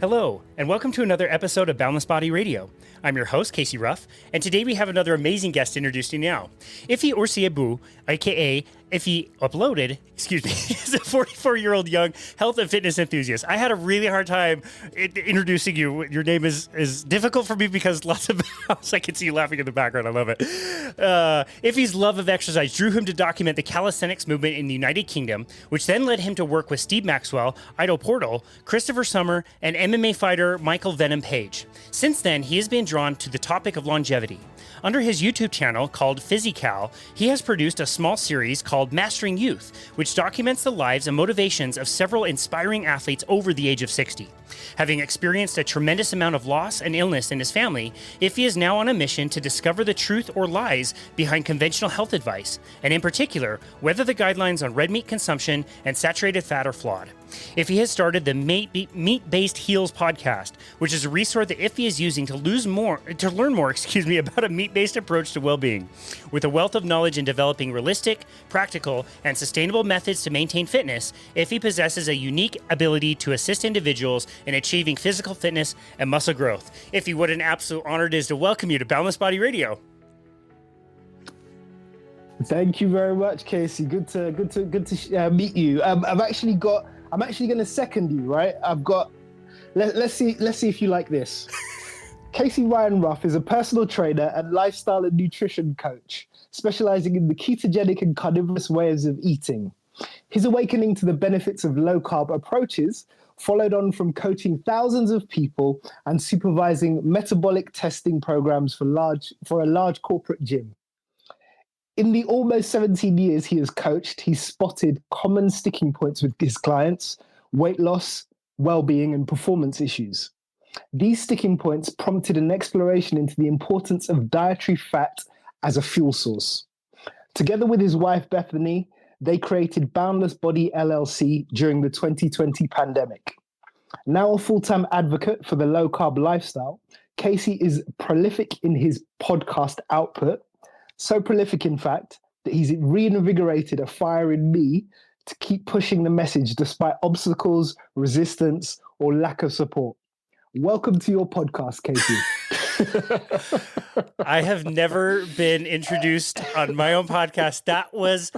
Hello, and welcome to another episode of Boundless Body Radio. I'm your host, Casey Ruff, and today we have another amazing guest introduced to you now. Osiegbu, aka Iffy Uploaded, is a 44-year-old young health and fitness enthusiast. I had a really hard time introducing you. Your name is difficult for me because lots of I can see you laughing in the background. I love it. Iffy's love of exercise drew him to document the calisthenics movement in the United Kingdom, which then led him to work with Steve Maxwell, Ido Portal, Christopher Summer, and MMA fighter Michael Venom Page. Since then, he has been drawn to the topic of longevity. Under his YouTube channel called PhysiCal, he has produced a small series called Mastering Youth, which documents the lives and motivations of several inspiring athletes over the age of 60. Having experienced a tremendous amount of loss and illness in his family, Iffy is now on a mission to discover the truth or lies behind conventional health advice, and in particular, whether the guidelines on red meat consumption and saturated fat are flawed. Iffy has started the MeatBasedHeals podcast, which is a resource that Iffy is using to learn more about a meat-based approach to well-being. With a wealth of knowledge in developing realistic, practical, and sustainable methods to maintain fitness, Iffy possesses a unique ability to assist individuals in achieving physical fitness and muscle growth. Iffy, what an absolute honor it is to welcome you to Boundless Body Radio. Thank you very much, Casey. Good to meet you. I'm actually going to second you, right? Let's see if you like this. Casey Ryan Ruff is a personal trainer and lifestyle and nutrition coach, specializing in the ketogenic and carnivorous ways of eating. His awakening to the benefits of low-carb approaches followed on from coaching thousands of people and supervising metabolic testing programs for a large corporate gym. In the almost 17 years he has coached, he's spotted common sticking points with his clients: weight loss, well-being, and performance issues. These sticking points prompted an exploration into the importance of dietary fat as a fuel source. Together with his wife, Bethany, they created Boundless Body LLC during the 2020 pandemic. Now a full-time advocate for the low-carb lifestyle, Casey is prolific in his podcast output. So prolific, in fact, that he's reinvigorated a fire in me to keep pushing the message despite obstacles, resistance, or lack of support. Welcome to your podcast, Casey. I have never been introduced on my own podcast. That was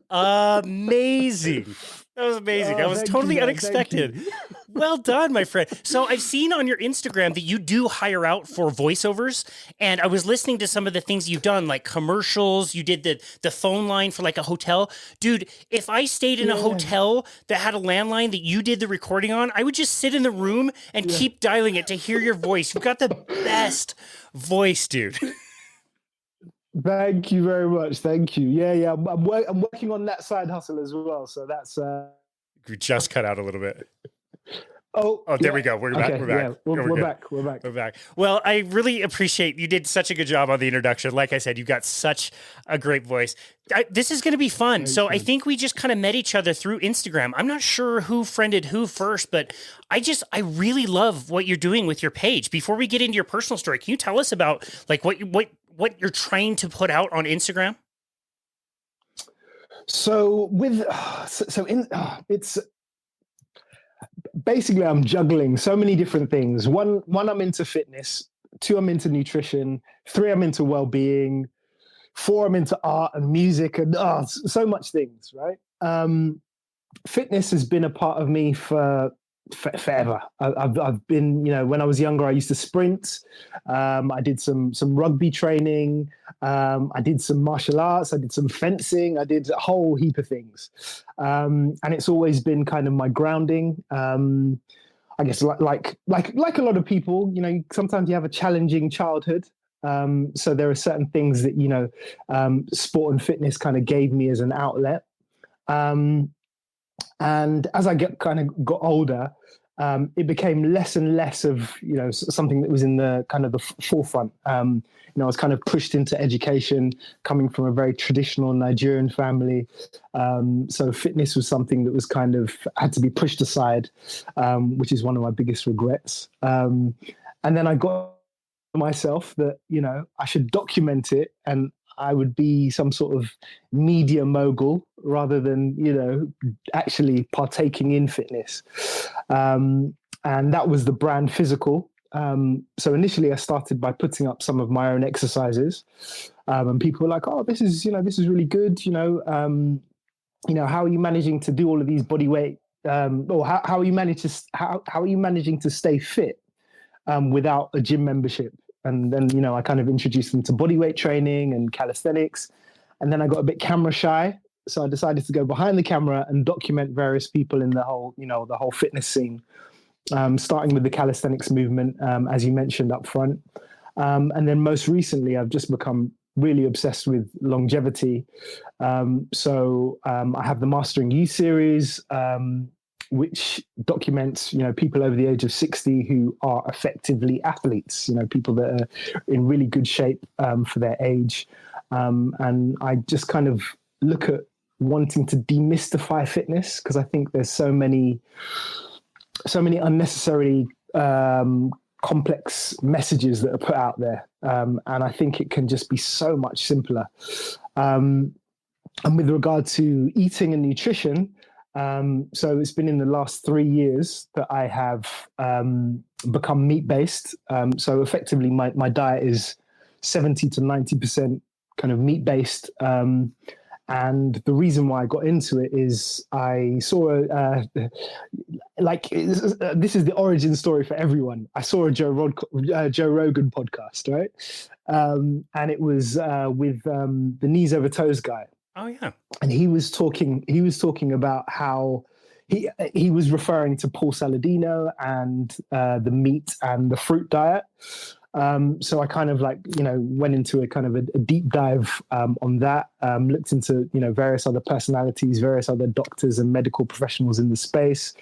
amazing. That was amazing. That was totally unexpected. Well done, my friend. So I've seen on your Instagram that you do hire out for voiceovers, and I was listening to some of the things you've done, like commercials. You did the phone line for like a hotel. Dude, if I stayed in a hotel that had a landline that you did the recording on, I would just sit in the room and keep dialing it to hear your voice. You've got the best voice, dude. Thank you very much. Thank you. Yeah. I'm working on that side hustle as well. So that's. We just cut out a little bit. Oh, there we go. We're back. Okay, We're back. Yeah, We're back. Well, I really appreciate you did such a good job on the introduction. Like I said, you've got such a great voice. This is going to be fun. So I think we just kind of met each other through Instagram. I'm not sure who friended who first, but I really love what you're doing with your page. Before we get into your personal story, can you tell us about like what you're trying to put out on Instagram? It's basically I'm juggling so many different things. One, I'm into fitness. 2, I'm into nutrition. 3, I'm into well-being. 4, I'm into art and music and so much things, right? Fitness has been a part of me for forever. I've been, when I was younger, I used to sprint. I did some rugby training. I did some martial arts. I did some fencing. I did a whole heap of things. And it's always been kind of my grounding. I guess like a lot of people, sometimes you have a challenging childhood. So there are certain things that, sport and fitness kind of gave me as an outlet. And as I got older, it became less and less of, something that was in the kind of the forefront. I was kind of pushed into education coming from a very traditional Nigerian family. So fitness was something that was kind of had to be pushed aside, which is one of my biggest regrets. And then I got myself that, I should document it and I would be some sort of media mogul rather than, actually partaking in fitness. and that was the brand Physical. So initially I started by putting up some of my own exercises, and people were like, "Oh, this is really good. How are you managing to do all of these body weight, or how are you how are you managing to stay fit without a gym membership?" And then I kind of introduced them to body weight training and calisthenics, and then I got a bit camera shy, so I decided to go behind the camera and document various people in the whole fitness scene, starting with the calisthenics movement, as you mentioned up front. And then most recently, I've just become really obsessed with longevity. I have the Mastering You series, which documents, people over the age of 60 who are effectively athletes, people that are in really good shape for their age. And I just kind of look at wanting to demystify fitness, because I think there's so many unnecessary complex messages that are put out there, and I think it can just be so much simpler. And with regard to eating and nutrition, so it's been in the last 3 years that I have become meat-based. So effectively, my diet is 70 to 90% kind of meat-based. And the reason why I got into it is I saw, this is the origin story for everyone. I saw a Joe Rogan podcast, right? And it was with the knees over toes guy. Oh yeah. And he was talking about how he was referring to Paul Saladino and the meat and the fruit diet. So I kind of went into a kind of a deep dive on that, looked into, various other personalities, various other doctors and medical professionals in the space,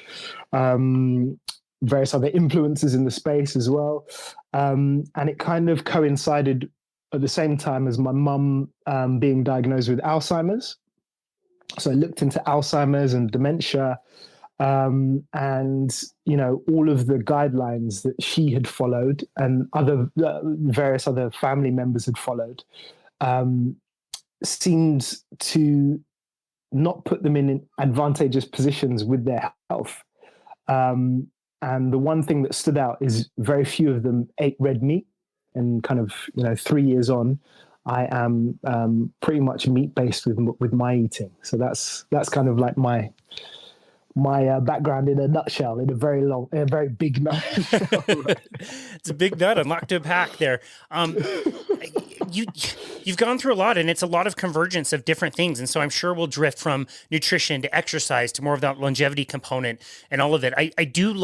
various other influencers in the space as well. And it kind of coincided at the same time as my mum being diagnosed with Alzheimer's. So I looked into Alzheimer's and dementia, and all of the guidelines that she had followed and other various other family members had followed seemed to not put them in advantageous positions with their health. And the one thing that stood out is very few of them ate red meat. And kind of 3 years on, I am pretty much meat based with my eating. So that's kind of like my background in a nutshell, in a very big nutshell. It's a big nut, unlocked to pack there. You've gone through a lot, and it's a lot of convergence of different things. And so I'm sure we'll drift from nutrition to exercise to more of that longevity component and all of it. I do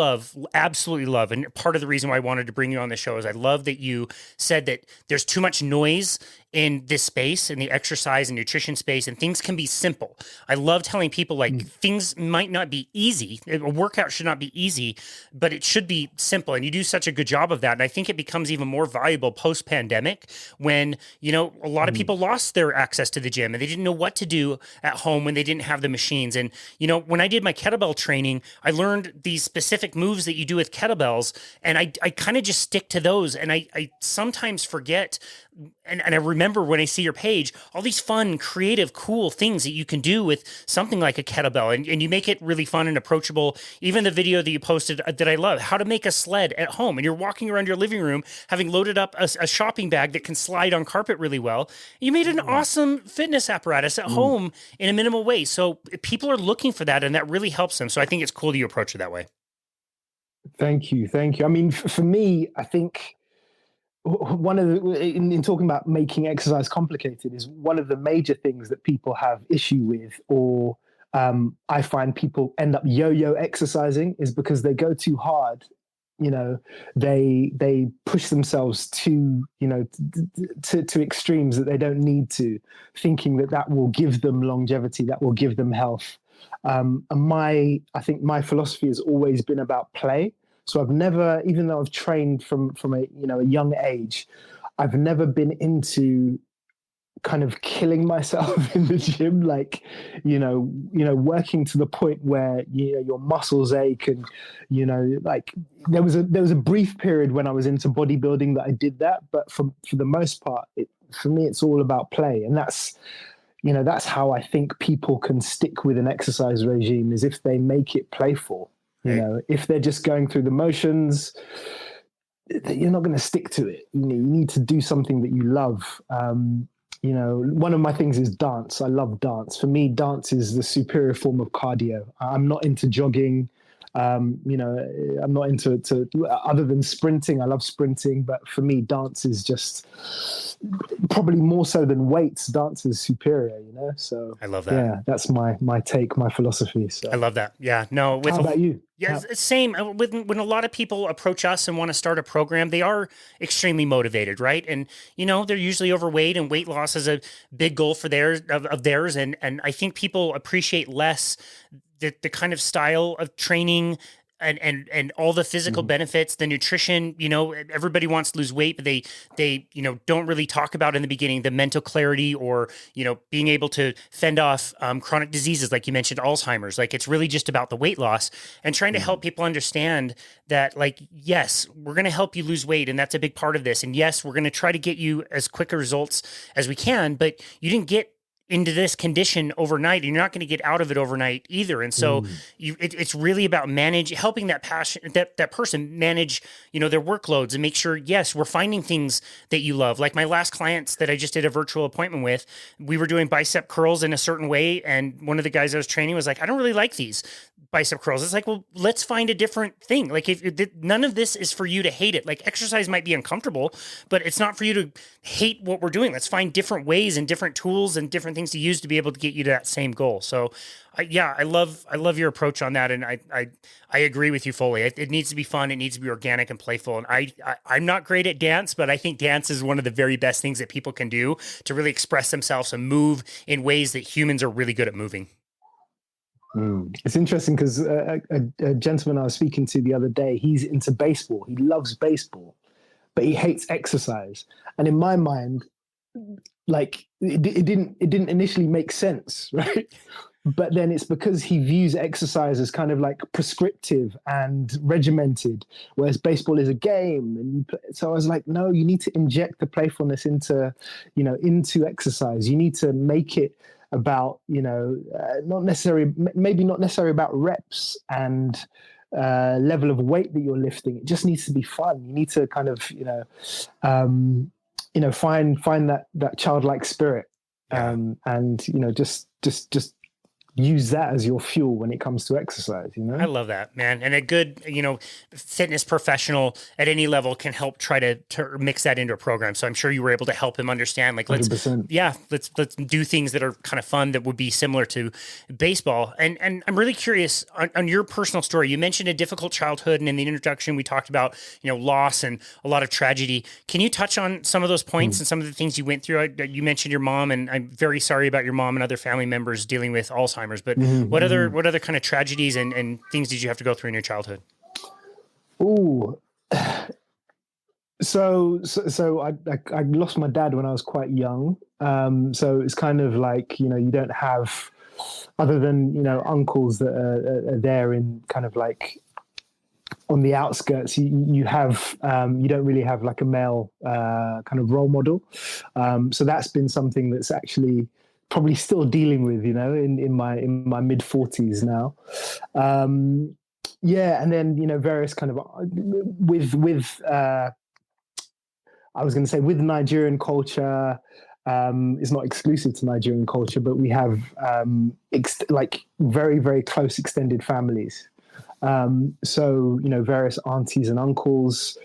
absolutely love, and part of the reason why I wanted to bring you on the show is I love that you said that there's too much noise in this space, in the exercise and nutrition space, and things can be simple. I love telling people things might not be easy. A workout should not be easy, but it should be simple. And you do such a good job of that. And I think it becomes even more valuable post-pandemic when, a lot of people lost their access to the gym and they didn't know what to do at home when they didn't have the machines. And, when I did my kettlebell training, I learned these specific moves that you do with kettlebells, and I kind of just stick to those. And I sometimes forget, and I remember when I see your page, all these fun, creative, cool things that you can do with something like a kettlebell, and you make it really fun and approachable. Even the video that you posted that I love, how to make a sled at home, and you're walking around your living room having loaded up a shopping bag that can slide on carpet really well. You made an awesome fitness apparatus at home in a minimal way. So people are looking for that, and that really helps them. So I think it's cool that you approach it that way. Thank you. I mean, for me, I think one of the, in talking about making exercise complicated, is one of the major things that people have issue with, or I find people end up yo-yo exercising, is because they go too hard. They push themselves to extremes that they don't need to, thinking that will give them longevity, that will give them health. And I think my philosophy has always been about play. So I've never, even though I've trained from a young age, I've never been into kind of killing myself in the gym, working to the point where your muscles ache, and there was a brief period when I was into bodybuilding that I did that, but for the most part, for me it's all about play, and that's how I think people can stick with an exercise regime, is if they make it playful. You know, if they're just going through the motions, you're not going to stick to it. You need to do something that you love. You know, one of my things is dance. I love dance. For me, dance is the superior form of cardio. I'm not into jogging. You know, I'm not into other than sprinting. I love sprinting, but for me, dance is just probably more so than weights. Dance is superior, you know. So I love that. Yeah, that's my take, my philosophy. So I love that. Yeah. No. How about you? Yeah, same. When a lot of people approach us and want to start a program, they are extremely motivated, right? And you know, they're usually overweight, and weight loss is a big goal for theirs. And I think people appreciate less the kind of style of training and all the physical benefits, the nutrition. You know, everybody wants to lose weight, but they don't really talk about in the beginning the mental clarity, or being able to fend off chronic diseases like you mentioned, Alzheimer's. Like, it's really just about the weight loss, and trying to help people understand that, like, yes, we're going to help you lose weight, and that's a big part of this. And yes, we're going to try to get you as quick results as we can, but you didn't get into this condition overnight, and you're not going to get out of it overnight either. And so it's really about helping that person manage, their workloads, and make sure, yes, we're finding things that you love. Like my last clients that I just did a virtual appointment with, we were doing bicep curls in a certain way. And one of the guys I was training was like, I don't really like these bicep curls. It's like, well, let's find a different thing. Like, if none of this is for you to hate it. Like, exercise might be uncomfortable, but it's not for you to hate what we're doing. Let's find different ways and different tools and different things to use to be able to get you to that same goal. So I love your approach on that. And I agree with you fully. It needs to be fun. It needs to be organic and playful. And I'm not great at dance, but I think dance is one of the very best things that people can do to really express themselves and move in ways that humans are really good at moving. It's interesting because a gentleman I was speaking to the other day, he's into baseball. He loves baseball, but he hates exercise. And in my mind, like, it didn't initially make sense, right? But then it's because he views exercise as kind of like prescriptive and regimented, whereas baseball is a game. And so I was like, no, you need to inject the playfulness into exercise. You need to make it about, maybe not necessarily about reps and level of weight that you're lifting. It just needs to be fun. You need to kind of, find that childlike spirit, and just use that as your fuel when it comes to exercise. I love that, man. And a good, fitness professional at any level can help try to mix that into a program. So I'm sure you were able to help him understand, like, let's 100%. Do things that are kind of fun that would be similar to baseball. And I'm really curious on your personal story. You mentioned a difficult childhood, and in the introduction we talked about, loss and a lot of tragedy. Can you touch on some of those points and some of the things you went through? You mentioned your mom, and I'm very sorry about your mom and other family members dealing with Alzheimer's. But what other kind of tragedies and things did you have to go through in your childhood? Oh, so I lost my dad when I was quite young. So it's kind of like, you don't have, other than, uncles that are there in kind of like on the outskirts, you have, you don't really have like a male kind of role model. So that's been something that's actually probably still dealing with, in my mid 40s now. And then, various kind of with I was going to say with Nigerian culture, it's not exclusive to Nigerian culture, but we have like very, very close extended families. So, various aunties and uncles,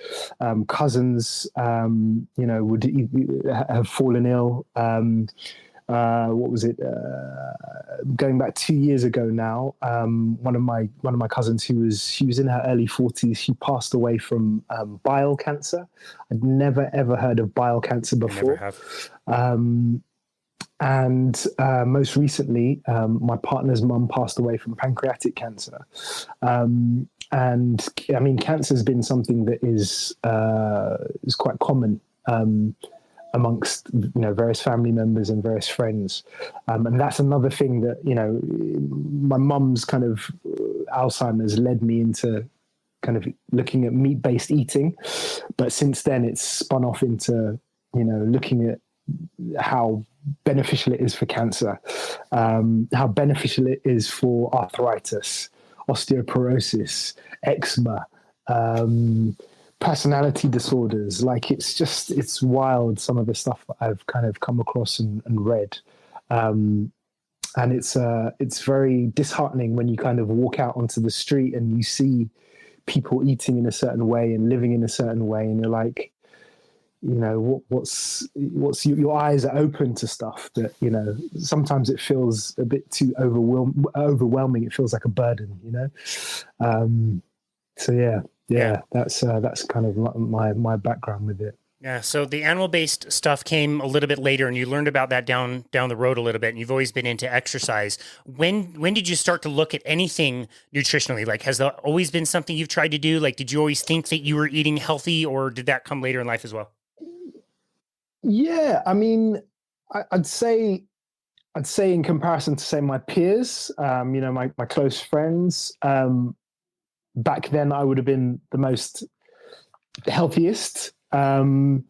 cousins, would have fallen ill. What was it? Going back 2 years ago now, one of my cousins she was in her early 40s. She passed away from bile cancer. I'd never ever heard of bile cancer before. I never have. And most recently, my partner's mum passed away from pancreatic cancer. And I mean, cancer has been something that is quite common amongst various family members and various friends, and that's another thing that my mum's kind of Alzheimer's led me into kind of looking at meat-based eating, but since then it's spun off into looking at how beneficial it is for cancer, how beneficial it is for arthritis, osteoporosis, eczema, personality disorders. Like it's wild, some of the stuff that I've kind of come across and read. And it's very disheartening when you kind of walk out onto the street and you see people eating in a certain way and living in a certain way, and you're like, what's your eyes are open to stuff that, sometimes it feels a bit too overwhelming. It feels like a burden, so yeah. That's kind of my background with it. Yeah. So the animal-based stuff came a little bit later, and you learned about that down the road a little bit, and you've always been into exercise. When did you start to look at anything nutritionally? Like, has that always been something you've tried to do? Like, did you always think that you were eating healthy, or did that come later in life as well? Yeah, I mean, I'd say in comparison to, say, my peers, my close friends, back then I would have been the most healthiest. So,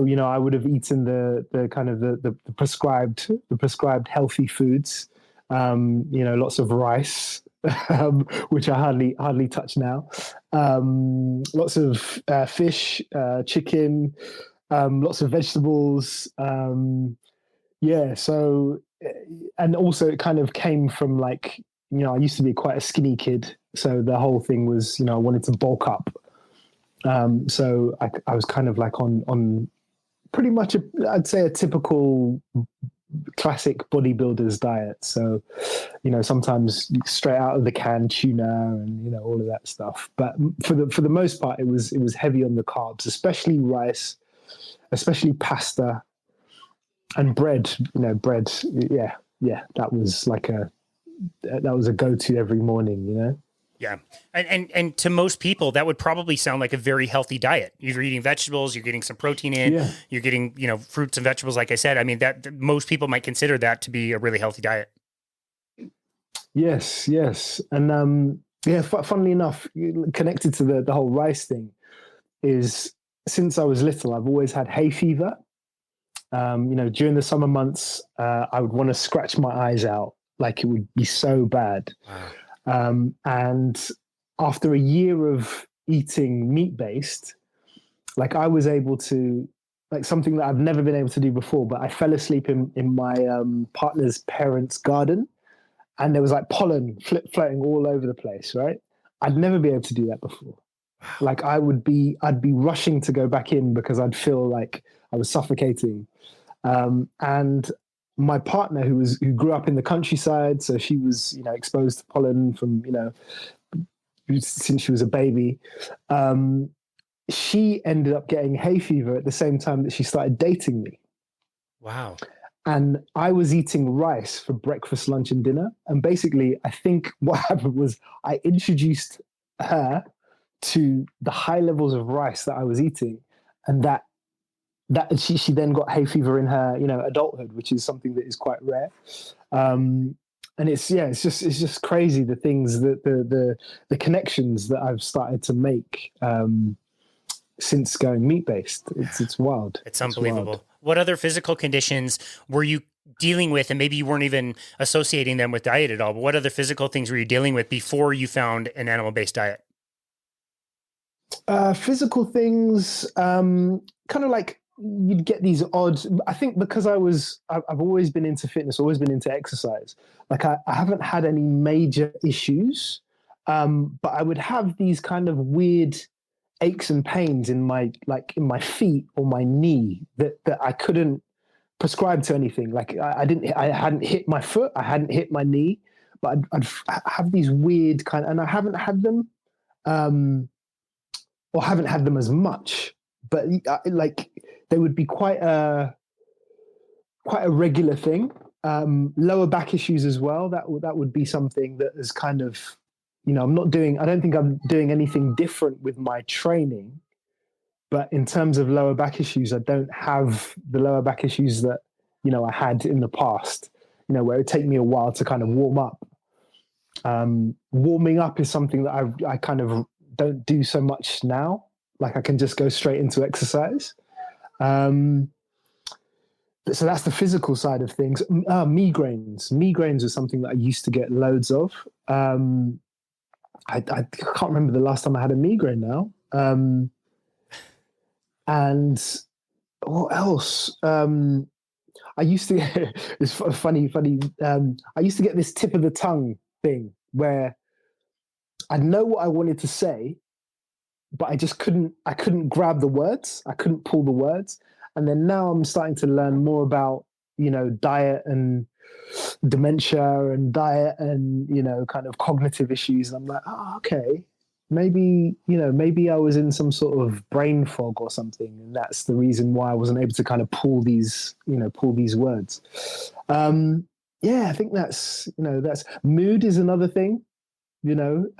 I would have eaten the kind of the prescribed healthy foods, lots of rice, which I hardly touch now. Lots of fish, chicken, lots of vegetables. So, and also it kind of came from, like, I used to be quite a skinny kid. So the whole thing was, I wanted to bulk up. So I was kind of like on pretty much I'd say a typical classic bodybuilder's diet. So, sometimes straight out of the can tuna and, all of that stuff. But for the most part, it was heavy on the carbs, especially rice, especially pasta and bread. Bread. Yeah. That was a go-to every morning. Yeah. And to most people, that would probably sound like a very healthy diet. You're eating vegetables, you're getting some protein in, you're getting, fruits and vegetables. Like I said, I mean, that most people might consider that to be a really healthy diet. Yes. And, funnily enough, connected to the whole rice thing is, since I was little, I've always had hay fever. During the summer months, I would want to scratch my eyes out. Like, it would be so bad. Wow. And after a year of eating meat-based, like, I was able to, like, something that I've never been able to do before, but I fell asleep in my partner's parents' garden, and there was like pollen floating all over the place, right? I'd never be able to do that before. Like, I'd be rushing to go back in because I'd feel like I was suffocating. And my partner, who grew up in the countryside, so she was, exposed to pollen from, since she was a baby. She ended up getting hay fever at the same time that she started dating me. Wow. And I was eating rice for breakfast, lunch, and dinner. And basically, I think what happened was I introduced her to the high levels of rice that I was eating, and that she then got hay fever in her, adulthood, which is something that is quite rare. And it's just crazy, the things that the connections that I've started to make since going meat-based. It's wild. It's unbelievable. What other physical conditions were you dealing with? And maybe you weren't even associating them with diet at all, but what other physical things were you dealing with before you found an animal-based diet? Physical things, kind of like, you'd get these odd, I think because I've always been into fitness, always been into exercise. Like, I haven't had any major issues, but I would have these kind of weird aches and pains in my feet or my knee that I couldn't prescribe to anything. Like, I hadn't hit my foot, I hadn't hit my knee, but I'd have these weird kind of, and I haven't had them, or haven't had them as much, but like, they would be quite a regular thing. Lower back issues as well. That would be something that is kind of, I don't think I'm doing anything different with my training, but in terms of lower back issues, I don't have the lower back issues that, I had in the past, where it would take me a while to kind of warm up. Warming up is something that I kind of don't do so much now. Like, I can just go straight into exercise. So that's the physical side of things. Migraines. Migraines was something that I used to get loads of. I can't remember the last time I had a migraine now. And what else? I used to get it's funny. I used to get this tip of the tongue thing where I know what I wanted to say, but I just couldn't. I couldn't grab the words. I couldn't pull the words. And then now I'm starting to learn more about diet and dementia and diet and kind of cognitive issues. And I'm like, oh, okay, maybe I was in some sort of brain fog or something, and that's the reason why I wasn't able to kind of pull these words. Yeah, I think that's mood is another thing. I've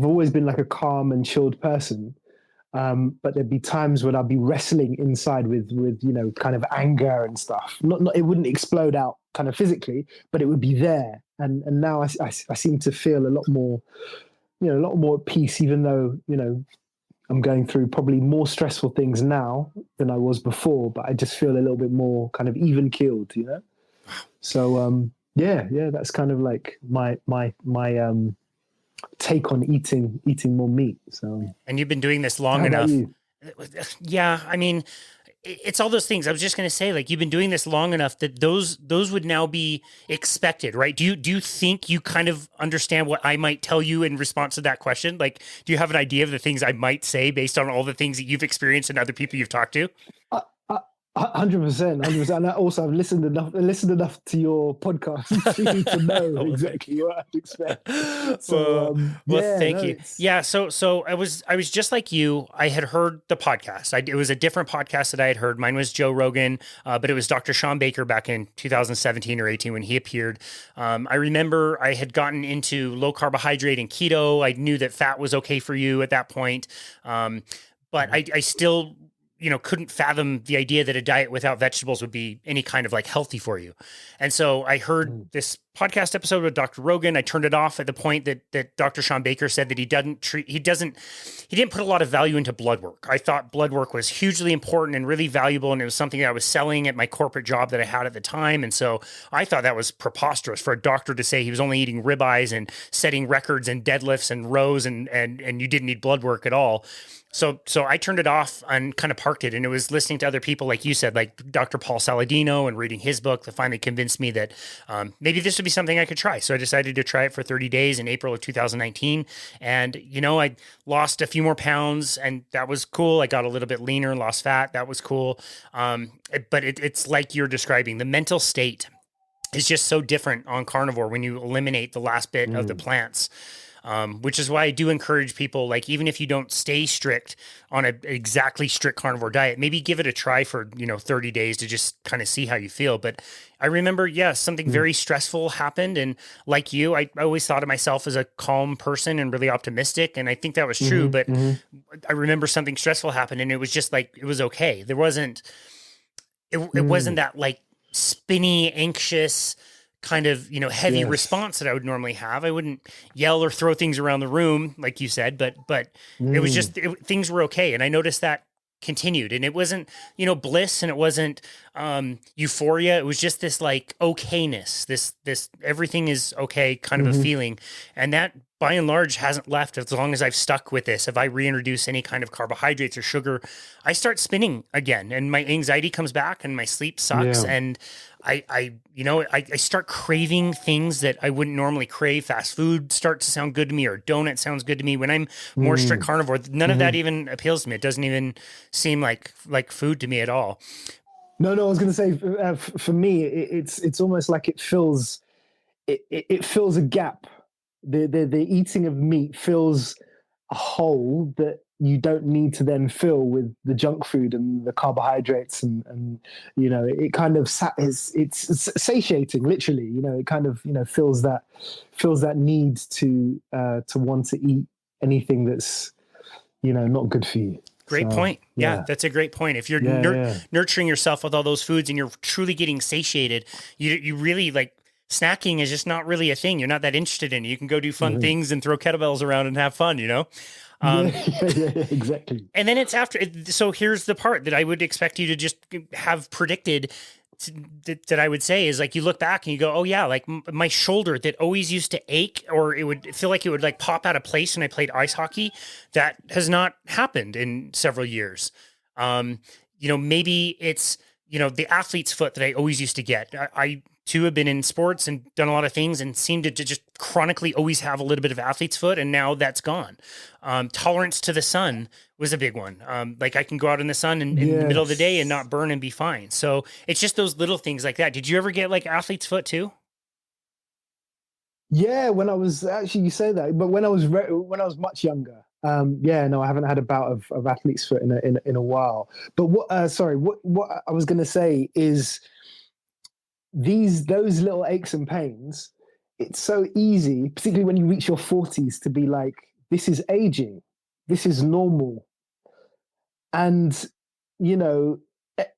always been like a calm and chilled person. But there'd be times when I'd be wrestling inside with kind of anger and stuff. Not it wouldn't explode out kind of physically, but it would be there. And now I seem to feel a lot more at peace, even though I'm going through probably more stressful things now than I was before. But I just feel a little bit more kind of even keeled, So yeah, that's kind of like my take on eating more meat. So, and you've been doing this long enough. Yeah, I mean, it's all those things. I was just going to say, like, you've been doing this long enough that those would now be expected, right? Do you think you kind of understand what I might tell you in response to that question? Like, do you have an idea of the things I might say based on all the things that you've experienced and other people you've talked to? 100%. And also, I've listened enough to your podcast to know exactly what I'd expect. So, thank you. Yeah. So I was just like you. I had heard the podcast. It was a different podcast that I had heard. Mine was Joe Rogan, but it was Dr. Sean Baker back in 2017 or 18 when he appeared. I remember I had gotten into low carbohydrate and keto. I knew that fat was okay for you at that point. But I still couldn't fathom the idea that a diet without vegetables would be any kind of like healthy for you. And so I heard this podcast episode with Dr. Rogan. I turned it off at the point that Dr. Sean Baker said that he didn't put a lot of value into blood work. I thought blood work was hugely important and really valuable. And it was something that I was selling at my corporate job that I had at the time. And so I thought that was preposterous for a doctor to say he was only eating ribeyes and setting records and deadlifts and rows and you didn't need blood work at all. So I turned it off and kind of parked it. And it was listening to other people, like you said, like Dr. Paul Saladino, and reading his book that finally convinced me that maybe this would be something I could try. So I decided to try it for 30 days in April of 2019. And, I lost a few more pounds, and that was cool. I got a little bit leaner and lost fat. That was cool. But it's like you're describing. The mental state is just so different on carnivore when you eliminate the last bit of the plants. Which is why I do encourage people, like, even if you don't stay strict on an exactly strict carnivore diet, maybe give it a try for, 30 days to just kind of see how you feel. But I remember, something very stressful happened. And like you, I always thought of myself as a calm person and really optimistic. And I think that was true. But I remember something stressful happened, and it was just like, it was okay. It wasn't that like spinny, anxious, kind of, heavy response that I would normally have. I wouldn't yell or throw things around the room, like you said, but it was just, things were okay. And I noticed that continued, and it wasn't, bliss, and it wasn't, euphoria. It was just this like okayness, this everything is okay kind of a feeling. And that by and large hasn't left as long as I've stuck with this. If I reintroduce any kind of carbohydrates or sugar, I start spinning again, and my anxiety comes back, and my sleep sucks. And I start craving things that I wouldn't normally crave. Fast food starts to sound good to me, or donut sounds good to me. When I'm more strict carnivore, none of that even appeals to me. It doesn't even seem like food to me at all. No, I was going to say, for me, it's almost like it fills a gap. The eating of meat fills a hole that you don't need to then fill with the junk food and the carbohydrates, and it kind of it's satiating, literally. It kind of fills that need to want to eat anything that's not good for you. Great point. Yeah, that's a great point. If you're nurturing yourself with all those foods and you're truly getting satiated, you really like. Snacking is just not really a thing. You're not that interested in it. You can go do fun things and throw kettlebells around and have fun, exactly. And then it's after. So here's the part that I would expect you to just have predicted. that I would say is like, you look back and you go, oh yeah, like my shoulder that always used to ache, or it would feel like it would like pop out of place when I played ice hockey. That has not happened in several years. Maybe it's, the athlete's foot that I always used to get. I too have been in sports and done a lot of things and seem to just chronically always have a little bit of athlete's foot. And now that's gone. Tolerance to the sun was a big one. Like I can go out in the sun in the middle of the day and not burn and be fine. So it's just those little things like that. Did you ever get like athlete's foot too? Yeah, when I was actually, you say that, but when I was much younger, no, I haven't had a bout of athlete's foot in a while. But what I was going to say is those little aches and pains. It's so easy, particularly when you reach your 40s, to be like, this is aging, this is normal, and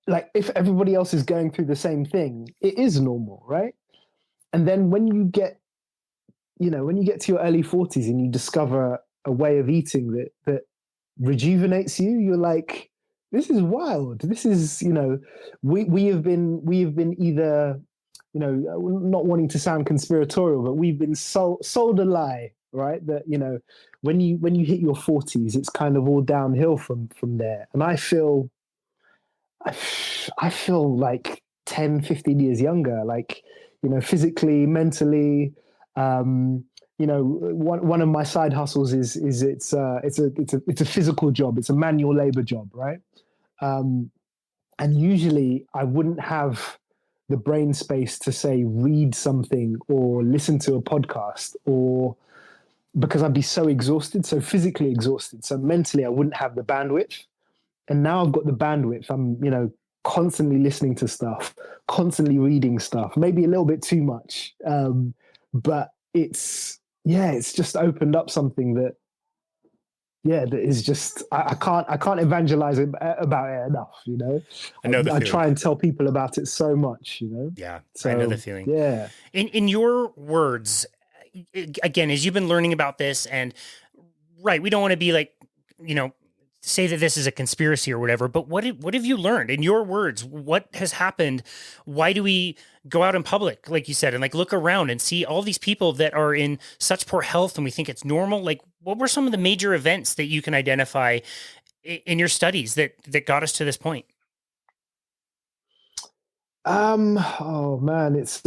like if everybody else is going through the same thing, it is normal, right? And then when you get to your early 40s and you discover a way of eating that rejuvenates you, you're like, this is wild. This is, we have been either, not wanting to sound conspiratorial, but we've been sold a lie, right? That, when you hit your 40s, it's kind of all downhill from there. And I feel like 10, 15 years younger, like, physically, mentally. One of my side hustles is it's a physical job. It's a manual labor job, right? And usually I wouldn't have the brain space to say read something or listen to a podcast, or because I'd be so exhausted, so physically exhausted, so mentally I wouldn't have the bandwidth. And now I've got the bandwidth. I'm constantly listening to stuff, constantly reading stuff, maybe a little bit too much, but it's just opened up something that is just I can't evangelize about it enough. I know the I feeling. try and tell people about it so much. Yeah, so, I know the feeling. Yeah. In your words, again, as you've been learning about this, and right, we don't want to be like, say that this is a conspiracy or whatever, but what have you learned in your words? What has happened? Why do we go out in public, like you said, and like look around and see all these people that are in such poor health and we think it's normal? Like, what were some of the major events that you can identify in your studies that got us to this point? Oh man, it's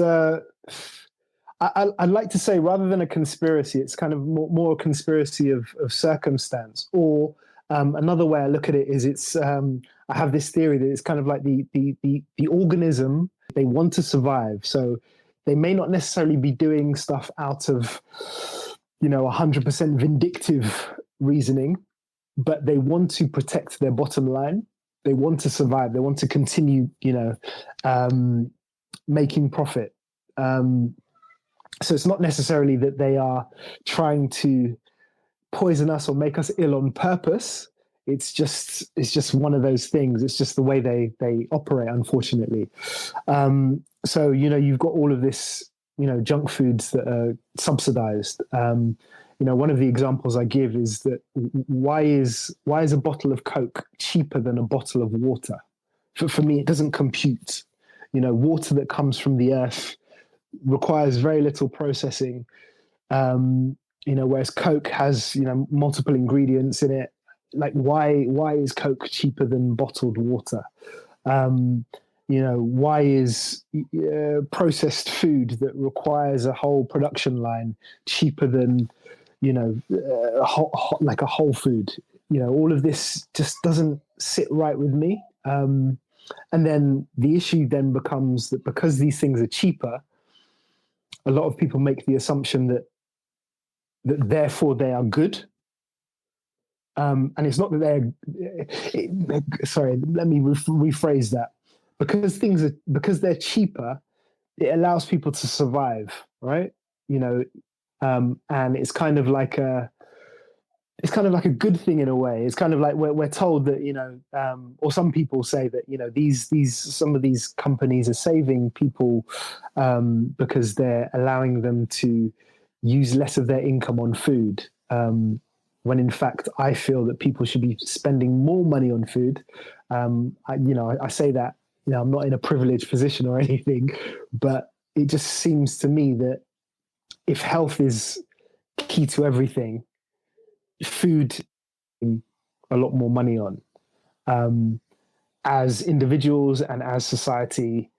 I'd like to say, rather than a conspiracy, it's kind of more a conspiracy of circumstance. Or another way I look at it is I have this theory that it's kind of like the organism, they want to survive. So they may not necessarily be doing stuff out of 100% vindictive reasoning, but they want to protect their bottom line. They want to survive. They want to continue, making profit. So it's not necessarily that they are trying to poison us or make us ill on purpose. It's just one of those things. It's just the way they operate, unfortunately. So you've got all of this, junk foods that are subsidized. One of the examples I give is that why is a bottle of Coke cheaper than a bottle of water? For me, it doesn't compute. Water that comes from the earth requires very little processing. Whereas Coke has, multiple ingredients in it. Like why is Coke cheaper than bottled water? Why is processed food that requires a whole production line cheaper than, like a whole food? All of this just doesn't sit right with me. And then the issue then becomes that because these things are cheaper, a lot of people make the assumption that therefore they are good. And it's not that sorry, let me rephrase that. Because they're cheaper, it allows people to survive, right? And it's kind of like a good thing in a way. It's kind of like we're told that, or some people say that, some of these companies are saving people because they're allowing them to use less of their income on food. When in fact, I feel that people should be spending more money on food. I say that, I'm not in a privileged position or anything, but it just seems to me that if health is key to everything, food a lot more money on. As individuals and as society,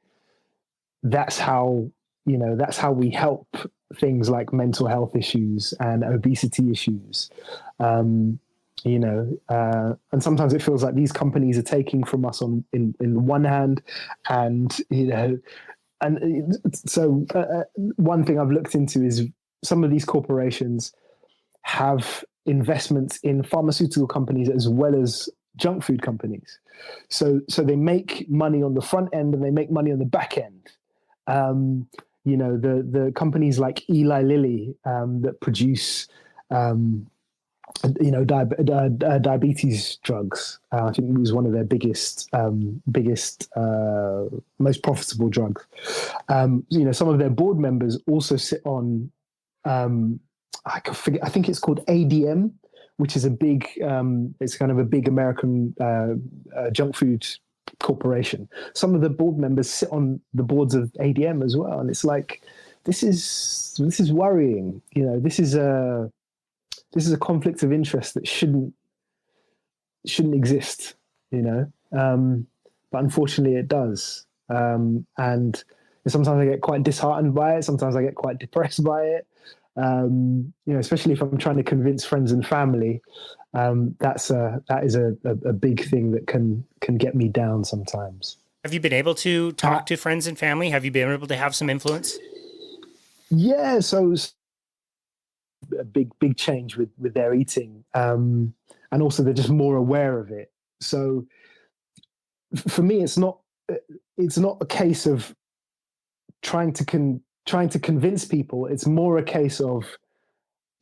that's how we help things like mental health issues and obesity issues. And sometimes it feels like these companies are taking from us in one hand, and one thing I've looked into is some of these corporations have investments in pharmaceutical companies as well as junk food companies. So they make money on the front end and they make money on the back end. The companies like Eli Lilly that produce diabetes drugs. I think it was one of their biggest, most profitable drugs. Some of their board members also sit on, I think it's called ADM, which is it's kind of a big American junk food corporation. Some of the board members sit on the boards of ADM as well, and it's like this is worrying. This is a conflict of interest that shouldn't exist. But unfortunately, it does. And sometimes I get quite disheartened by it. Sometimes I get quite depressed by it. Especially if I'm trying to convince friends and family. That is a big thing that can get me down sometimes. Have you been able to talk to friends and family? Have you been able to have some influence? Yeah, so a big change with their eating, and also they're just more aware of it. So for me, it's not a case of trying to convince people. It's more a case of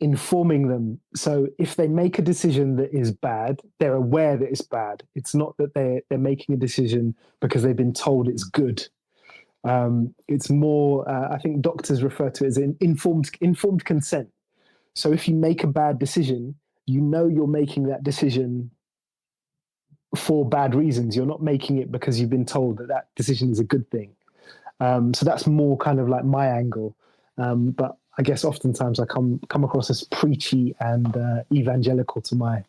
informing them. So if they make a decision that is bad, they're aware that it's bad. It's not that they're making a decision because they've been told it's good. It's more, I think doctors refer to it as informed consent. So if you make a bad decision, you're making that decision for bad reasons. You're not making it because you've been told that decision is a good thing. So that's more kind of like my angle. But I guess oftentimes I come across as preachy and evangelical to my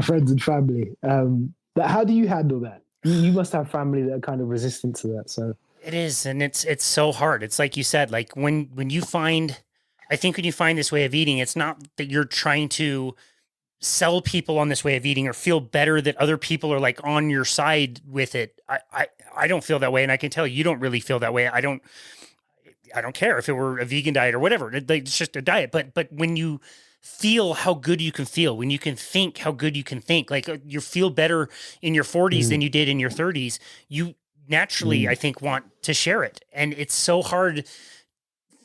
friends and family. But how do you handle that? You must have family that are kind of resistant to that. So it is, and it's so hard. It's like you said, like when you find this way of eating, it's not that you're trying to sell people on this way of eating or feel better that other people are like on your side with it. I don't feel that way, and I can tell you don't really feel that way. I don't care if it were a vegan diet or whatever. It's just a diet. But when you feel how good you can feel, when you can think how good you can think, like you feel better in your 40s than you did in your 30s, you naturally, I think, want to share it. And it's so hard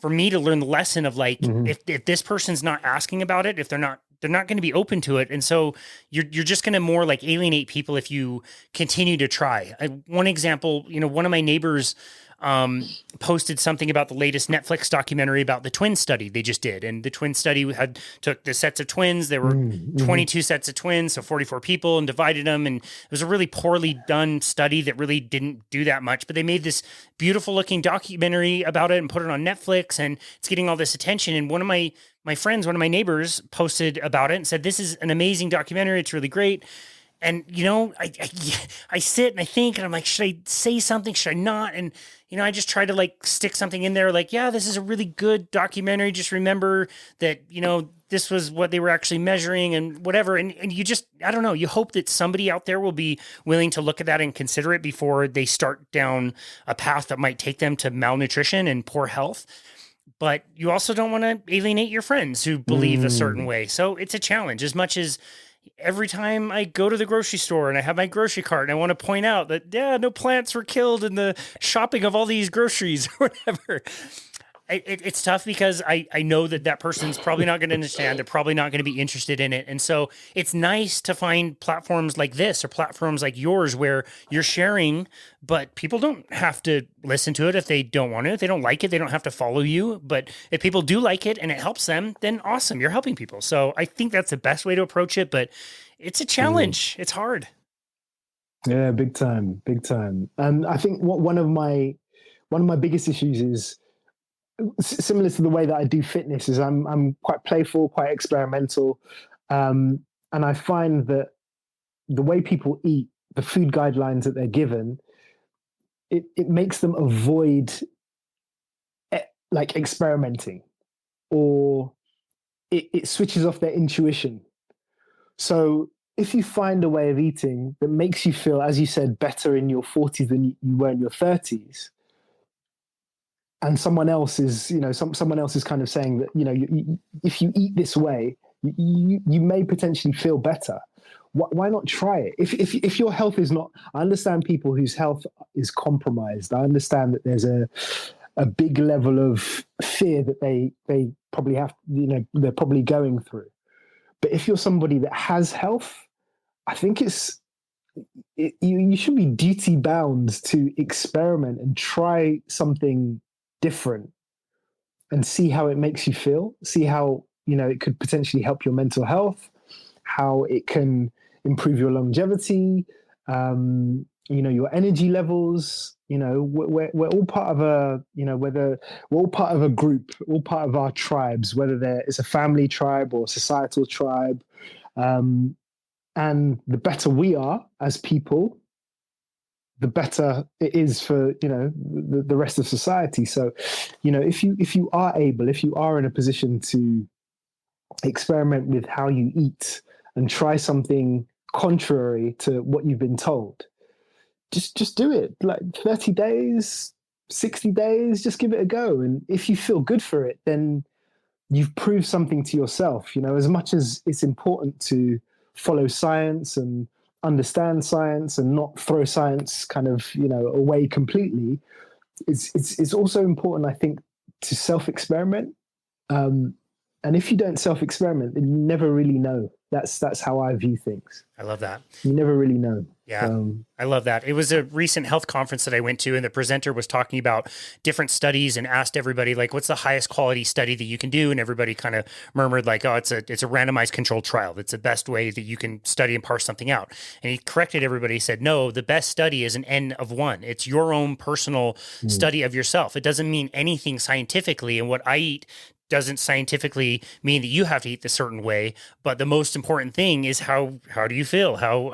for me to learn the lesson of like, if this person's not asking about it, if they're not going to be open to it. And so you're just going to more like alienate people if you continue to try. One example, one of my neighbors posted something about the latest Netflix documentary about the twin study they just did. And the twin study took the sets of twins. There were 22 sets of twins, so 44 people, and divided them. And it was a really poorly done study that really didn't do that much, but they made this beautiful looking documentary about it and put it on Netflix, and it's getting all this attention. And one of my friends, one of my neighbors, posted about it and said, "This is an amazing documentary. It's really great." And, I sit and I think, and I'm like, should I say something? Should I not? And, I just try to like stick something in there like, yeah, this is a really good documentary. Just remember that, this was what they were actually measuring and whatever. And you just, I don't know, you hope that somebody out there will be willing to look at that and consider it before they start down a path that might take them to malnutrition and poor health. But you also don't want to alienate your friends who believe a certain way. So it's a challenge. As much as every time I go to the grocery store and I have my grocery cart and I want to point out that, no plants were killed in the shopping of all these groceries or whatever. It's tough because I know that person's probably not going to understand. They're probably not going to be interested in it. And so it's nice to find platforms like this or platforms like yours where you're sharing, but people don't have to listen to it if they don't want to. If they don't like it, they don't have to follow you. But if people do like it and it helps them, then awesome, you're helping people. So I think that's the best way to approach it, but it's a challenge. It's hard. Yeah, big time, big time. And I think one of my biggest issues is similar to the way that I do fitness is I'm quite playful, quite experimental, um, and I find that the way people eat, the food guidelines that they're given, it makes them avoid like experimenting, or it switches off their intuition. So if you find a way of eating that makes you feel, as you said, better in your 40s than you were in your 30s, and someone else is, someone else is kind of saying that, if you eat this way, you may potentially feel better. Why not try it? If your health is not, I understand people whose health is compromised. I understand that there's a big level of fear that they probably have, they're probably going through. But if you're somebody that has health, I think you should be duty bound to experiment and try something different and see how it makes you feel. See how it could potentially help your mental health, how it can improve your longevity, your energy levels. We're all part of whether we're all part of a group, all part of our tribes, whether there is a family tribe or a societal tribe. Um, and the better we are as people, the better it is for the rest of society. So, if you are able, if you are in a position to experiment with how you eat and try something contrary to what you've been told, just do it. Like 30 days, 60 days, just give it a go. And if you feel good for it, then you've proved something to yourself. As much as it's important to follow science and understand science and not throw science kind of away completely, it's also important, I think, to self experiment. um, and if you don't self experiment, then you never really know. That's how I view things. I love that. You never really know. Yeah, I love that. It was a recent health conference that I went to, and the presenter was talking about different studies and asked everybody, like, what's the highest quality study that you can do? And everybody kind of murmured, like, oh, it's a randomized controlled trial. That's the best way that you can study and parse something out. And he corrected everybody. He said, no, the best study is an N of one. It's your own personal study of yourself. It doesn't mean anything scientifically. And what I eat doesn't scientifically mean that you have to eat the certain way, but the most important thing is how do you feel? How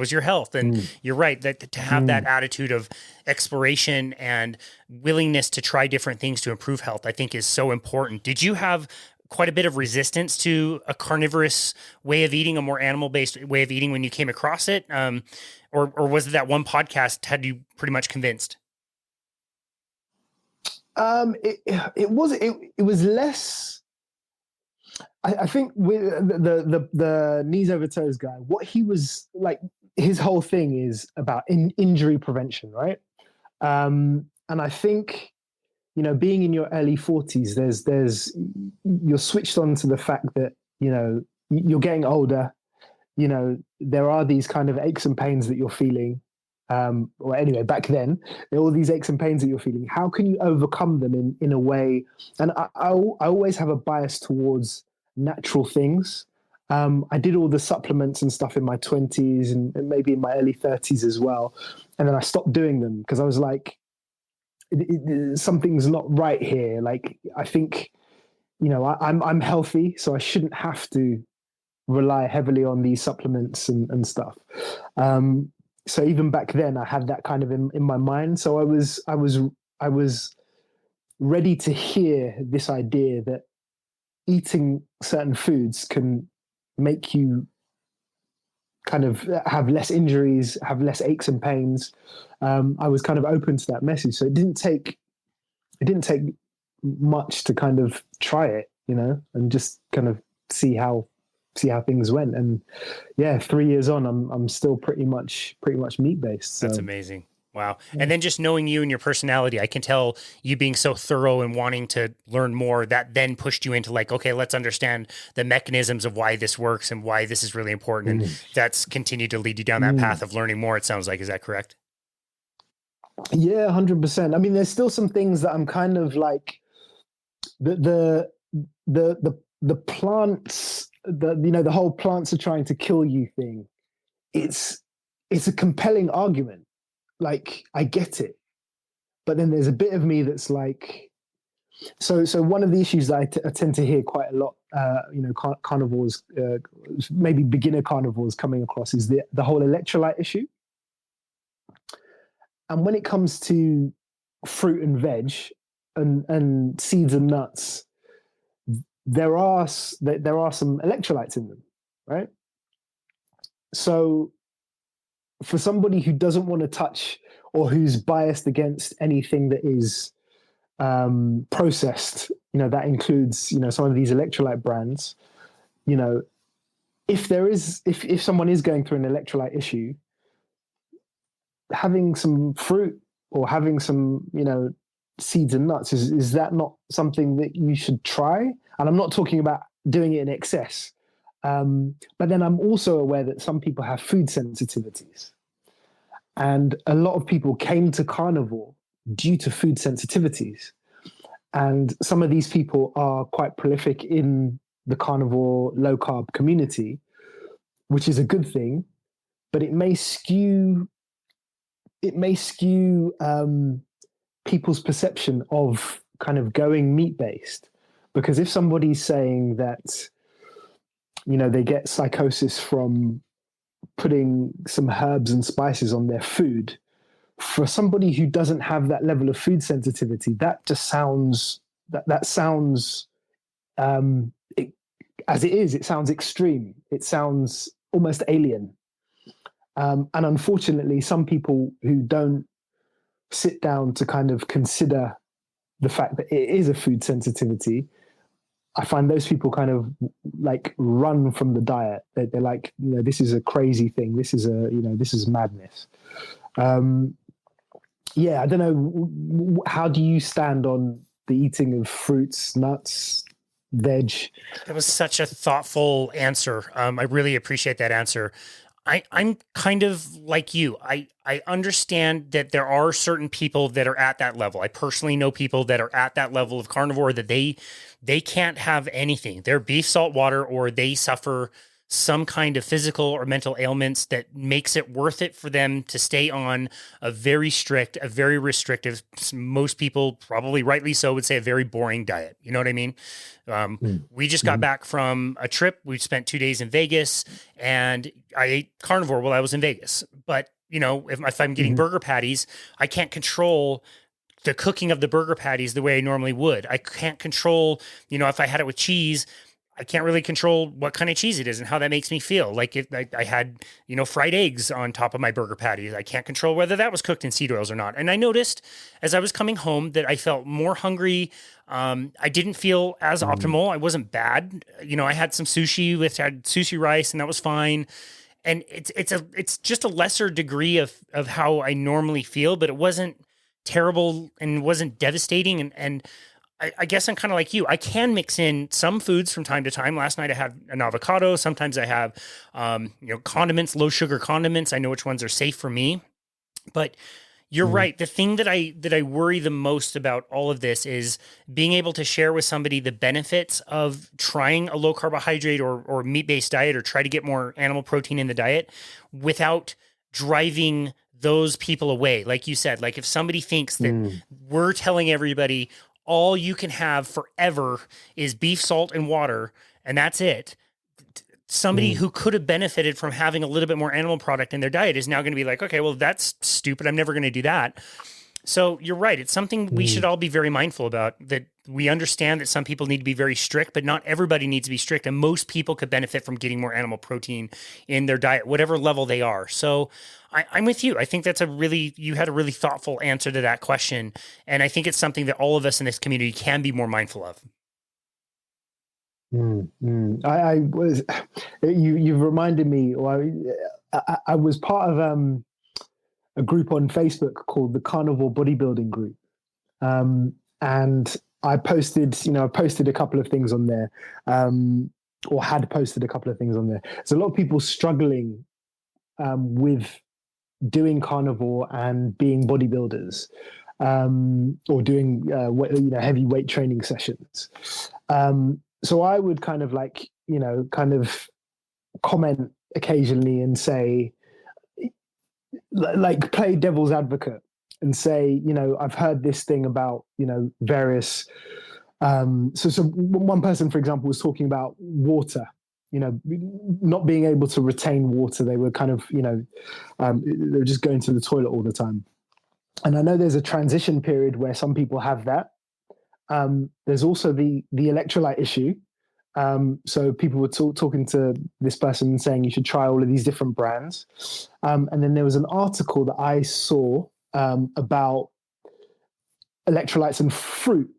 is your health? And you're right, that to have that attitude of exploration and willingness to try different things to improve health, I think is so important. Did you have quite a bit of resistance to a carnivorous way of eating, a more animal-based way of eating when you came across it? Or was it that one podcast had you pretty much convinced? It was less. I think with the knees over toes guy, what he was like, his whole thing is about injury prevention, right? And I think being in your early 40s, there's you're switched on to the fact that you're getting older. There are these kind of aches and pains that you're feeling. Or anyway, back then, there are all these aches and pains that you're feeling. How can you overcome them in a way? And I always have a bias towards natural things. I did all the supplements and stuff in my 20s and maybe in my early 30s as well. And then I stopped doing them because I was like, something's not right here. Like, I think, I'm healthy, so I shouldn't have to rely heavily on these supplements and stuff. So even back then, I had that kind of in my mind. So I was ready to hear this idea that eating certain foods can make you kind of have less injuries, have less aches and pains. I was kind of open to that message. So it didn't take much to kind of try it, and just kind of see how things went. And yeah, 3 years on, I'm still pretty much meat based. So. That's amazing. Wow. Yeah. And then just knowing you and your personality, I can tell you being so thorough and wanting to learn more, that then pushed you into like, okay, let's understand the mechanisms of why this works and why this is really important. And that's continued to lead you down that path of learning more, it sounds like. Is that correct? Yeah, 100%. I mean, there's still some things that I'm kind of like the plants, the whole plants are trying to kill you thing. it's a compelling argument. Like, I get it. But then there's a bit of me that's like, so one of the issues that I tend to hear quite a lot, carnivores, maybe beginner carnivores coming across, is the whole electrolyte issue. And when it comes to fruit and veg and seeds and nuts, there are some electrolytes in them, right? So for somebody who doesn't want to touch, or who's biased against anything that is processed, that includes, some of these electrolyte brands, if someone is going through an electrolyte issue, having some fruit or having some, seeds and nuts, is that not something that you should try? And I'm not talking about doing it in excess. But then I'm also aware that some people have food sensitivities. And a lot of people came to carnivore due to food sensitivities. And some of these people are quite prolific in the carnivore low carb community, which is a good thing, but it may skew people's perception of kind of going meat-based. Because if somebody's saying that, they get psychosis from putting some herbs and spices on their food, for somebody who doesn't have that level of food sensitivity, that just sounds, as it is, it sounds extreme. It sounds almost alien. And unfortunately, some people who don't sit down to kind of consider the fact that it is a food sensitivity, I find those people kind of like run from the diet. They're like, this is a crazy thing. This is this is madness. I don't know. How do you stand on the eating of fruits, nuts, veg? That was such a thoughtful answer. I really appreciate that answer. I'm kind of like you. I understand that there are certain people that are at that level. I personally know people that are at that level of carnivore that they can't have anything. They're beef, salt, water, or they suffer some kind of physical or mental ailments that makes it worth it for them to stay on a very strict, a very restrictive, most people probably rightly so would say a very boring diet. You know what I mean? We just got back from a trip. We spent 2 days in Vegas and I ate carnivore while I was in Vegas. But, if I'm getting burger patties, I can't control the cooking of the burger patties the way I normally would. I can't control, if I had it with cheese, I can't really control what kind of cheese it is and how that makes me feel. Like if I had, fried eggs on top of my burger patties, I can't control whether that was cooked in seed oils or not. And I noticed as I was coming home that I felt more hungry. I didn't feel as optimal. I wasn't bad. I had some sushi had sushi rice and that was fine. And it's just a lesser degree of how I normally feel, but it wasn't terrible and wasn't devastating. And I guess I'm kind of like you. I can mix in some foods from time to time. Last night I had an avocado. Sometimes I have, condiments, low sugar condiments. I know which ones are safe for me. But you're right. The thing that I worry the most about all of this is being able to share with somebody the benefits of trying a low carbohydrate or meat-based diet, or try to get more animal protein in the diet without driving those people away. Like you said, like if somebody thinks that we're telling everybody all you can have forever is beef, salt, and water, and that's it. Somebody who could have benefited from having a little bit more animal product in their diet is now going to be like, okay, well, that's stupid. I'm never going to do that. So you're right. It's something we should all be very mindful about, that we understand that some people need to be very strict, but not everybody needs to be strict. And most people could benefit from getting more animal protein in their diet, whatever level they are. So I'm with you. I think that's you had a really thoughtful answer to that question. And I think it's something that all of us in this community can be more mindful of. You've reminded me, I was part of a group on Facebook called the Carnivore Bodybuilding Group. And I posted a couple of things on there, or had posted a couple of things on there. There's a lot of people struggling with doing carnivore and being bodybuilders, or doing heavy weight training sessions. So I would kind of comment occasionally and say, like play devil's advocate and say, I've heard this thing about, various. So one person, for example, was talking about water, not being able to retain water. They were kind of, they were just going to the toilet all the time. And I know there's a transition period where some people have that. There's also the electrolyte issue. So people were talking to this person and saying you should try all of these different brands. And then there was an article that I saw about electrolytes and fruit.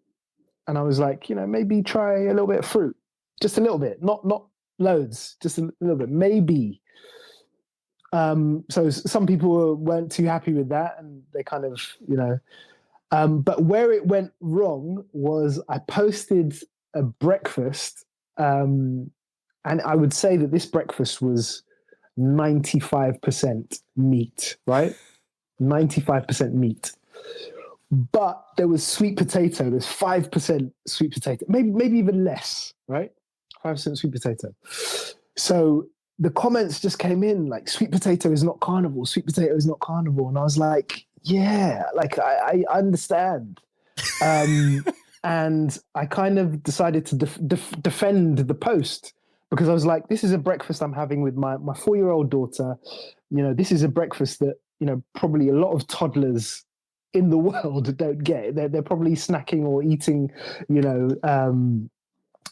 And I was like, maybe try a little bit of fruit, just a little bit, not loads, just a little bit, maybe. So some people weren't too happy with that, and they kind of, but where it went wrong was I posted a breakfast, and I would say that this breakfast was 95% meat, right? 95% meat. But there was sweet potato. There's 5% sweet potato, maybe even less, right? 5% sweet potato. So the comments just came in like, sweet potato is not carnivore. Sweet potato is not carnivore. And I was like, yeah, like I understand. And I kind of decided to defend the post, because I was like, this is a breakfast I'm having with my 4-year-old daughter. This is a breakfast that, probably a lot of toddlers in the world don't get. They're probably snacking or eating,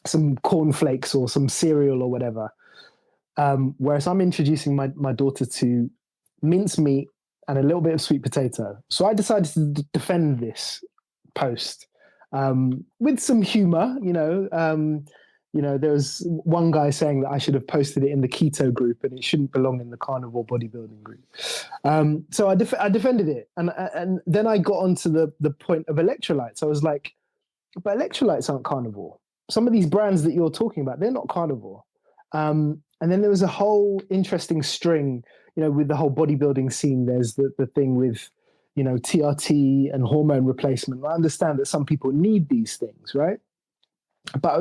some cornflakes or some cereal or whatever. Whereas I'm introducing my daughter to mincemeat and a little bit of sweet potato. So I decided to defend this post with some humor. There was one guy saying that I should have posted it in the keto group and it shouldn't belong in the carnivore bodybuilding group. So I defended it. And then I got onto the point of electrolytes. I was like, but electrolytes aren't carnivore. Some of these brands that you're talking about, they're not carnivore. And then there was a whole interesting string, with the whole bodybuilding scene. There's the thing with, TRT and hormone replacement. I understand that some people need these things, right? But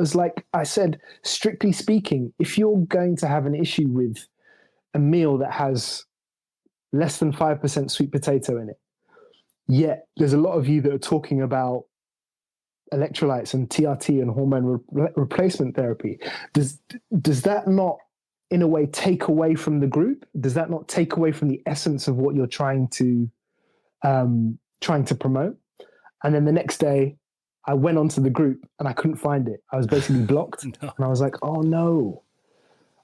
I said, strictly speaking, if you're going to have an issue with a meal that has less than 5% sweet potato in it, yet there's a lot of you that are talking about electrolytes and TRT and hormone replacement therapy, does that not, in a way, take away from the group? Does that not take away from the essence of what you're trying to promote? And then the next day, I went onto the group and I couldn't find it. I was basically blocked. No. And I was like, oh no.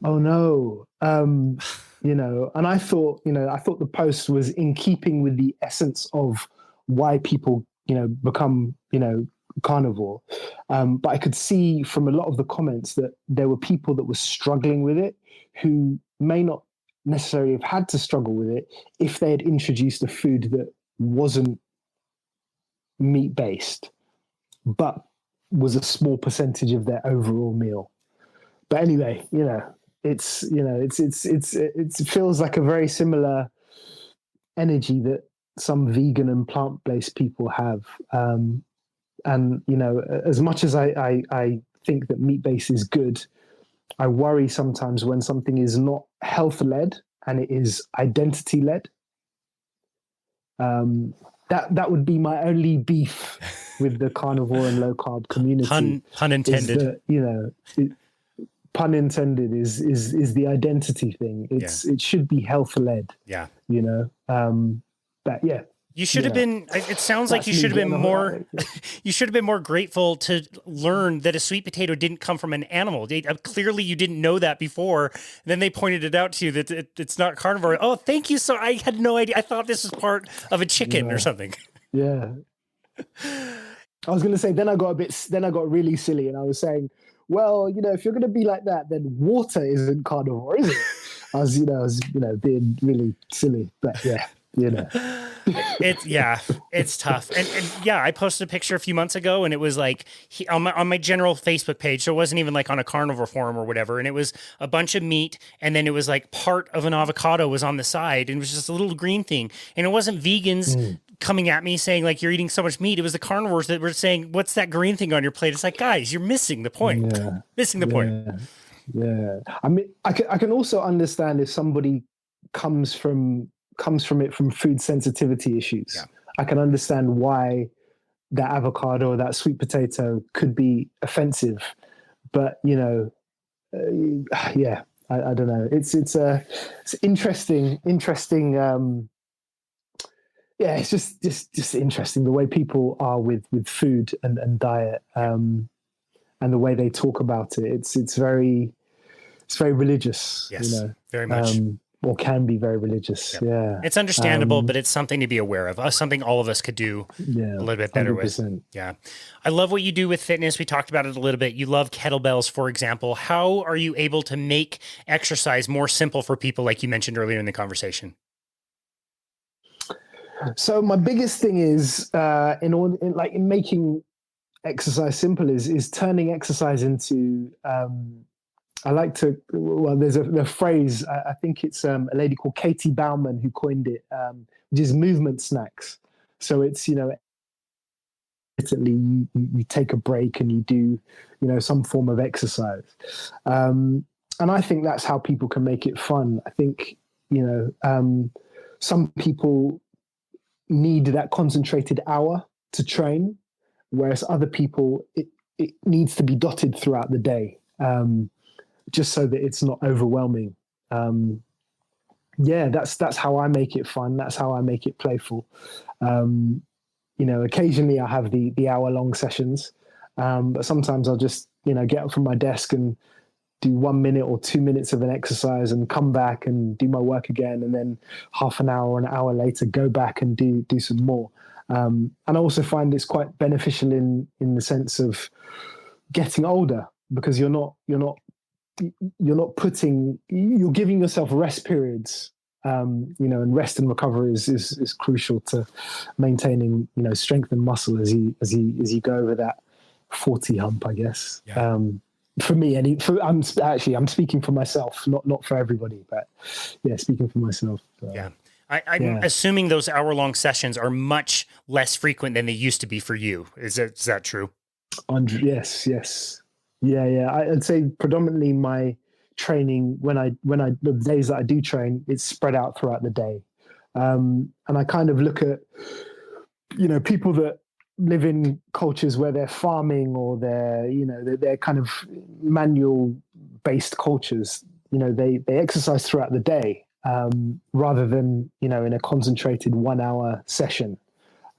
And I thought the post was in keeping with the essence of why people, become, carnivore. But I could see from a lot of the comments that there were people that were struggling with it who may not necessarily have had to struggle with it if they had introduced a food that wasn't meat-based, but was a small percentage of their overall meal. But anyway, it feels like a very similar energy that some vegan and plant-based people have. And as much as I think that meat-based is good, I worry sometimes when something is not health-led and it is identity-led. That would be my only beef with the carnivore and low carb community. Pun intended. That, pun intended is the identity thing. It should be health led. Yeah. But yeah. You should have been. It sounds like you should have been more. You should have been more grateful to learn that a sweet potato didn't come from an animal. Clearly, you didn't know that before. Then they pointed it out to you that it's not carnivore. Oh, thank you. So I had no idea. I thought this was part of a chicken or something. Yeah. I was going to say. Then I got really silly, and I was saying, well, if you're going to be like that, then water isn't carnivore, is it? I was being really silly, but yeah. It's tough. And I posted a picture a few months ago and it was like on my general Facebook page. So it wasn't even like on a carnivore forum or whatever. And it was a bunch of meat. And then it was like part of an avocado was on the side and it was just a little green thing. And it wasn't vegans coming at me saying like, you're eating so much meat. It was the carnivores that were saying, what's that green thing on your plate? It's like, guys, you're missing the point. Missing the point. Yeah. I mean, I can also understand if somebody comes from comes from it from food sensitivity issues. Yeah. I can understand why that avocado or that sweet potato could be offensive, but yeah, I don't know. It's interesting. Yeah, it's just interesting the way people are with food and diet, and the way they talk about it. It's very religious, Yes, very much. or can be very religious. Yep. Yeah, It's understandable, but it's something to be aware of. Something all of us could do yeah, a little bit better 100%. with. Yeah. I love what you do with fitness. We talked about it a little bit. You love kettlebells, for example. How are you able to make exercise more simple for people, like you mentioned earlier in the conversation? So my biggest thing is in making exercise simple is turning exercise into I like to, well, there's a phrase, I think it's a lady called Katie Bauman who coined it, which is movement snacks. So it's, instantly you take a break and you do, some form of exercise. And I think that's how people can make it fun. I think, some people need that concentrated hour to train, whereas other people, it needs to be dotted throughout the day. Just so that it's not overwhelming. Yeah, that's how I make it fun. That's how I make it playful. Occasionally I have the hour-long sessions, but sometimes I'll just get up from my desk and do 1 minute or 2 minutes of an exercise and come back and do my work again, and then half an hour or an hour later go back and do some more. And I also find it's quite beneficial in the sense of getting older, because you're giving yourself rest periods, and rest and recovery is crucial to maintaining, strength and muscle as you go over that 40 hump, I guess. Yeah. For me, I'm speaking for myself, not for everybody, but yeah, speaking for myself. Yeah. I'm assuming those hour-long sessions are much less frequent than they used to be for you. Is that true? Yes. Yeah. I'd say predominantly my training, the days that I do train, it's spread out throughout the day. And I kind of look at, people that live in cultures where they're farming or they're kind of manual based cultures. They exercise throughout the day, rather than, in a concentrated 1 hour session.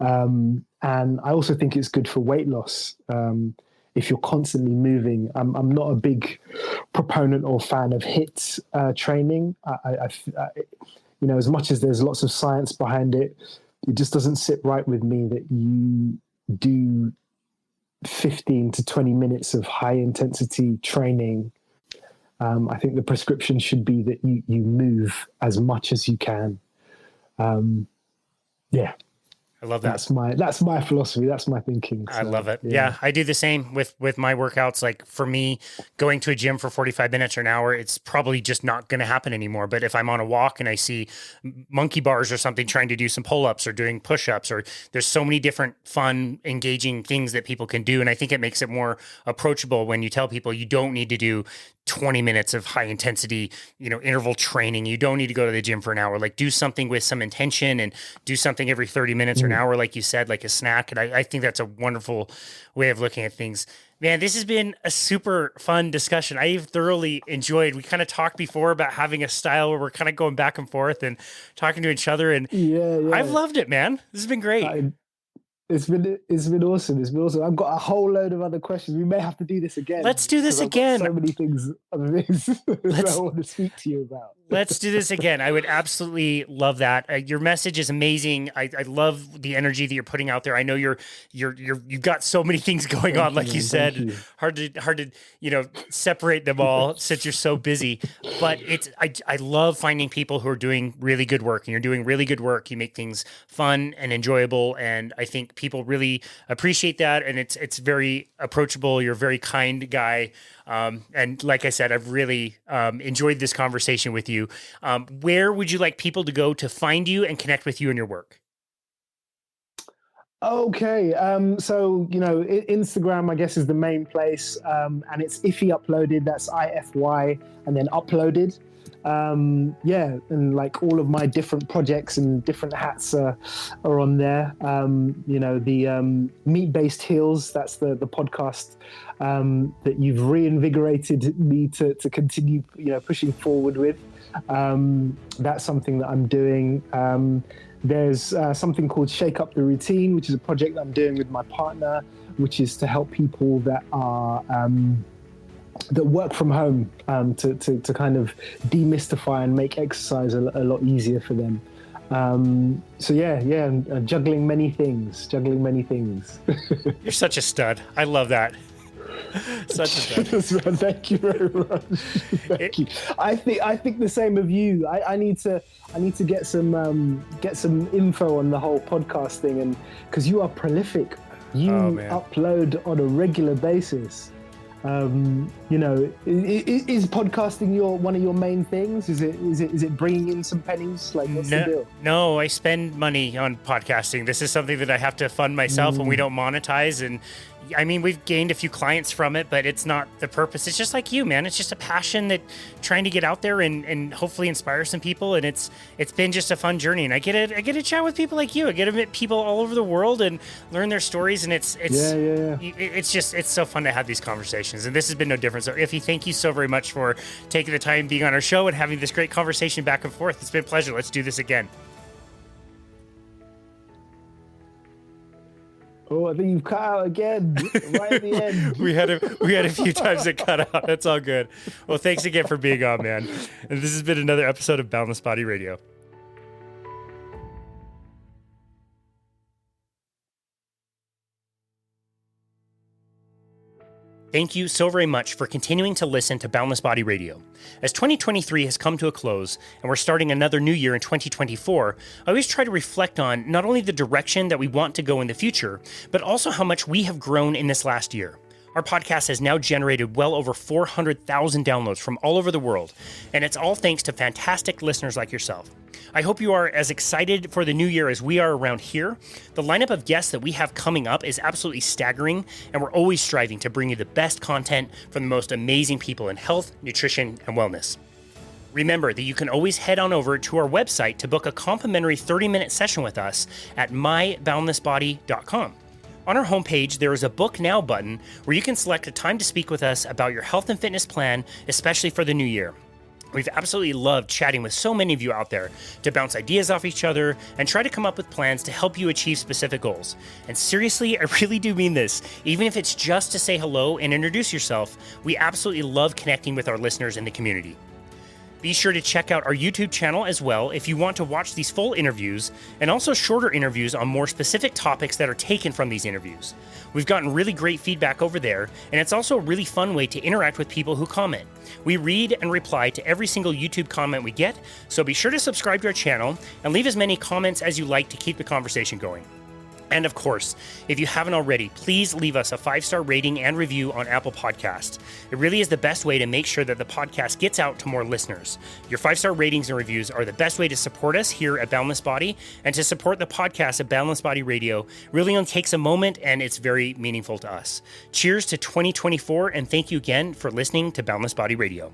And I also think it's good for weight loss. If you're constantly moving, I'm not a big proponent or fan of HIIT training. I as much as there's lots of science behind it, it just doesn't sit right with me that you do 15 to 20 minutes of high intensity training. I think the prescription should be that you move as much as you can. Yeah. I love that. That's my philosophy. That's my thinking. So, I love it. Yeah, I do the same with my workouts. Like for me, going to a gym for 45 minutes or an hour, it's probably just not going to happen anymore. But if I'm on a walk and I see monkey bars or something, trying to do some pull-ups or doing push-ups, or there's so many different fun, engaging things that people can do. And I think it makes it more approachable when you tell people you don't need to do 20 minutes of high intensity, interval training. You don't need to go to the gym for an hour. Like do something with some intention and do something every 30 minutes or an hour, like you said, like a snack. And I think that's a wonderful way of looking at things. Man, this has been a super fun discussion. I've thoroughly enjoyed. We kind of talked before about having a style where we're kind of going back and forth and talking to each other. And I've loved it, man. This has been great. It's been awesome. It's been awesome. I've got a whole load of other questions. We may have to do this again. Let's do this again. So many things that I want to speak to you about. Let's do this again. I would absolutely love that. Your message is amazing. I love the energy that you're putting out there. I know you've got so many things going on, like you said. Hard to separate them all since you're so busy. But I love finding people who are doing really good work, and you're doing really good work. You make things fun and enjoyable, and I think people really appreciate that. And it's very approachable. You're a very kind guy. And like I said, I've really enjoyed this conversation with you. Where would you like people to go to find you and connect with you and your work? Okay. So, Instagram, I guess, is the main place. And it's Ify Uploaded. That's IFY and then uploaded. Yeah, and like all of my different projects and different hats are on there. You know, the MeatBasedHeals, that's the podcast that you've reinvigorated me to continue, you know, pushing forward with. That's something that I'm doing. There's something called Shake Up the Routine, which is a project that I'm doing with my partner, which is to help people that are that work from home to kind of demystify and make exercise a lot easier for them. So yeah, juggling many things. You're such a stud. I love that. Such a stud. Thank you very much. Thank you. I think the same of you. I need to get some info on the whole podcast thing, and because you are prolific, you upload on a regular basis. You know, is podcasting one of your main things? Is it bringing in some pennies? Like, what's the deal? No, I spend money on podcasting. This is something that I have to fund myself, and we don't monetize. And I mean, we've gained a few clients from it, but it's not the purpose. It's just like you, man. It's just a passion that trying to get out there and hopefully inspire some people. And it's been just a fun journey. And I get to chat with people like you. I get to meet people all over the world and learn their stories. And it's so fun to have these conversations. And this has been no different. So Iffy, thank you so very much for taking the time being on our show and having this great conversation back and forth. It's been a pleasure. Let's do this again. Oh, I think you've cut out again, right at the end. we had a few times it cut out. That's all good. Well, thanks again for being on, man. And this has been another episode of Boundless Body Radio. Thank you so very much for continuing to listen to Boundless Body Radio. As 2023 has come to a close and we're starting another new year in 2024, I always try to reflect on not only the direction that we want to go in the future, but also how much we have grown in this last year. Our podcast has now generated well over 400,000 downloads from all over the world, and it's all thanks to fantastic listeners like yourself. I hope you are as excited for the new year as we are around here. The lineup of guests that we have coming up is absolutely staggering, and we're always striving to bring you the best content from the most amazing people in health, nutrition, and wellness. Remember that you can always head on over to our website to book a complimentary 30-minute session with us at myboundlessbody.com. On our homepage, there is a Book Now button where you can select a time to speak with us about your health and fitness plan, especially for the new year. We've absolutely loved chatting with so many of you out there to bounce ideas off each other and try to come up with plans to help you achieve specific goals. And seriously, I really do mean this. Even if it's just to say hello and introduce yourself, we absolutely love connecting with our listeners in the community. Be sure to check out our YouTube channel as well if you want to watch these full interviews and also shorter interviews on more specific topics that are taken from these interviews. We've gotten really great feedback over there, and it's also a really fun way to interact with people who comment. We read and reply to every single YouTube comment we get, so be sure to subscribe to our channel and leave as many comments as you like to keep the conversation going. And of course, if you haven't already, please leave us a 5-star rating and review on Apple Podcasts. It really is the best way to make sure that the podcast gets out to more listeners. Your 5-star ratings and reviews are the best way to support us here at Boundless Body, and to support the podcast at Boundless Body Radio really only takes a moment, and it's very meaningful to us. Cheers to 2024, and thank you again for listening to Boundless Body Radio.